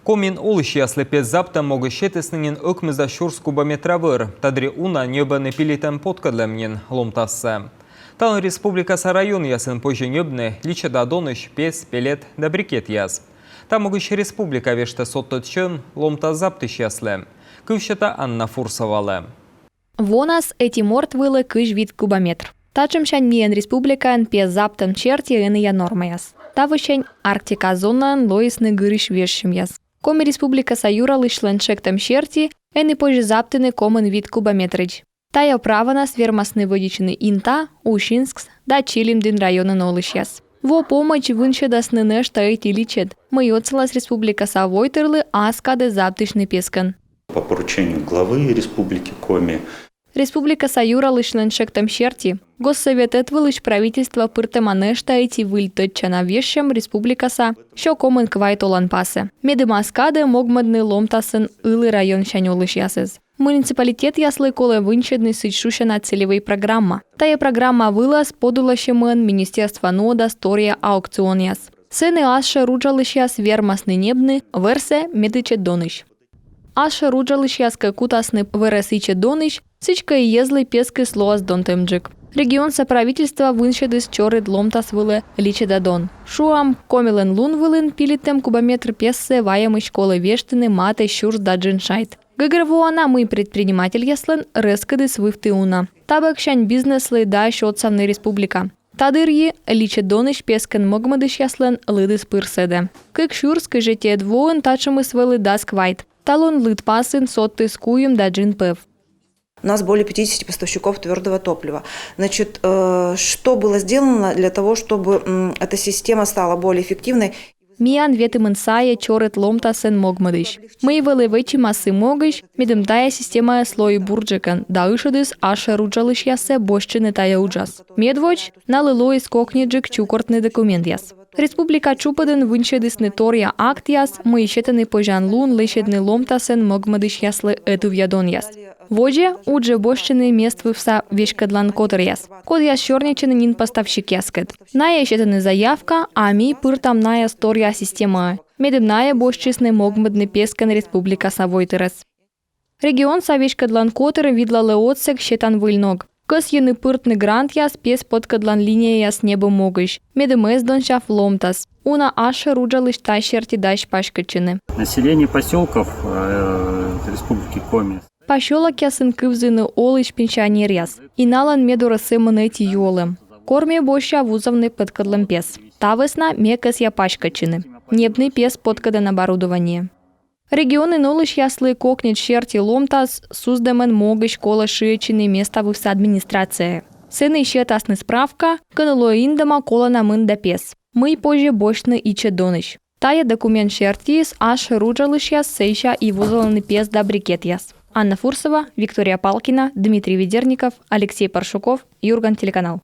Комин улыщи ослепет заптам могы щетесненен өкмізда шурс кубометравыр, тадри уна небаны пилитен подкадлемнен ломтасы. Тан республикасы район ясын позже небны лича да доныш, пес, пелет да брикет яз. Там могыш республика веште соттотчен ломта заптыш яслы. Кывшета Анна Фурсовалы. Вонас эти мортвылы кыш вид кубометр. Тачым шань миен республикан пес заптам черти я норма яз. Тавышень Арктика зонан лоисны гырыш вешшим яз. Коми республика Саюралы шленчектам черти, эны позже заптыны комын вид кубометрыч. Тая праванас вермасны водичины Инта, Ушинскс, да Чилимдин районын олыш яз. Во помощь вынше дасны нэш таэти личет. Мы отцелас республика Савойтырлы аскады заптышны пескан. По поручению главы республики Коми Республика Саюралы шленчектам черти, Госсовет этвылыш правительство пыртеманеш таэти выльтотчана вешшем республикаса, шо комын квайтолан пасе. Медымаскады могмадны ломтасын ылы район шанёлыш ясыз. Муниципалитет яслы коле вынчедны сычшушена целевой программа. Тая программа вылаз подулащемын Министерство нода стория аукцион яс. Сыны аша руджалыш яс вермасны небны, версе медыче доныш. Аша руджалыш яс кутасны вересыче доныш, сычка и езлы пескы слоас донтемджик. Регион соправительства вынчедыс чорыд ломтас вылы личе дадон. Шуам комилен лун вылын пилитем кубометр пессе ваямы школы вештыны маты щурс даджин шайт. Гыгрвуана мы предприниматель яслын рескадыс вывты уна. Табак шань бизнеслы да счетсамны республика. Тадырьи личе доныш пескен могмадыш яслын лыдыс пырседе. Кык щурс кыжете двоен тачымы свылы даск вайт. Талон лыд пасын сотты скуем даджин пев. У нас более 50 поставщиков твердого топлива. Значит, что было сделано для того, чтобы эта система стала более эффективной? Миан ветымын сая чорет ломтасын могмадыш. Мы вылы вечи массы могыш, медым тая система слой бурджикан, да ышыдыс аша руджалыш ясе бошчыны тая уджас. Медвоч налылой скокниджик чукортный документ яс. Республика Чупадын вынчедысны тория акт яс, мы ищетаны пожан лун лышедны ломтасын могмадыш яслы эту вядон яс. Воже удже бошчыны мест вывса вешкадлан котыр яс. Код яс шорничыны нин поставщик яскет. Ная ищетаны заявка, а ми пыртам ная стория система. Медым ная бошчысны могмадны пескан республика Савойтырес. Регион савешкадлан котыр видлалы отсек щетан выльног. Кыс йыны пыртны грант яс пес подкадлан линия яс небо могыш. Медым эздон шаф ломтас. Уна аша руджалыш тащерти дащ пашкачыны. Население поселков республики Коми. Пашолак ясын кывзыны олыш пенсионер яс. Иналан медурасы мынэти юолым. Корме боща вузовны подкадлым пес. Тавысна мекас я пашкачыны. Небный пес подкадан оборудование. Регионы нолыш яслы кокнет черти ломтас суздемен могыш кола шиечины места вывса администрация. Сыны ищет тасны справка, кыныло индама кола намын да пес. Мы позже бощны иче доныш. Тая документ шертис аш руджалыш яс сейша и вузоланы пес да брикет яс. Анна Фурсова, Виктория Палкина, Дмитрий Ведерников, Алексей Паршуков, Юрган, телеканал.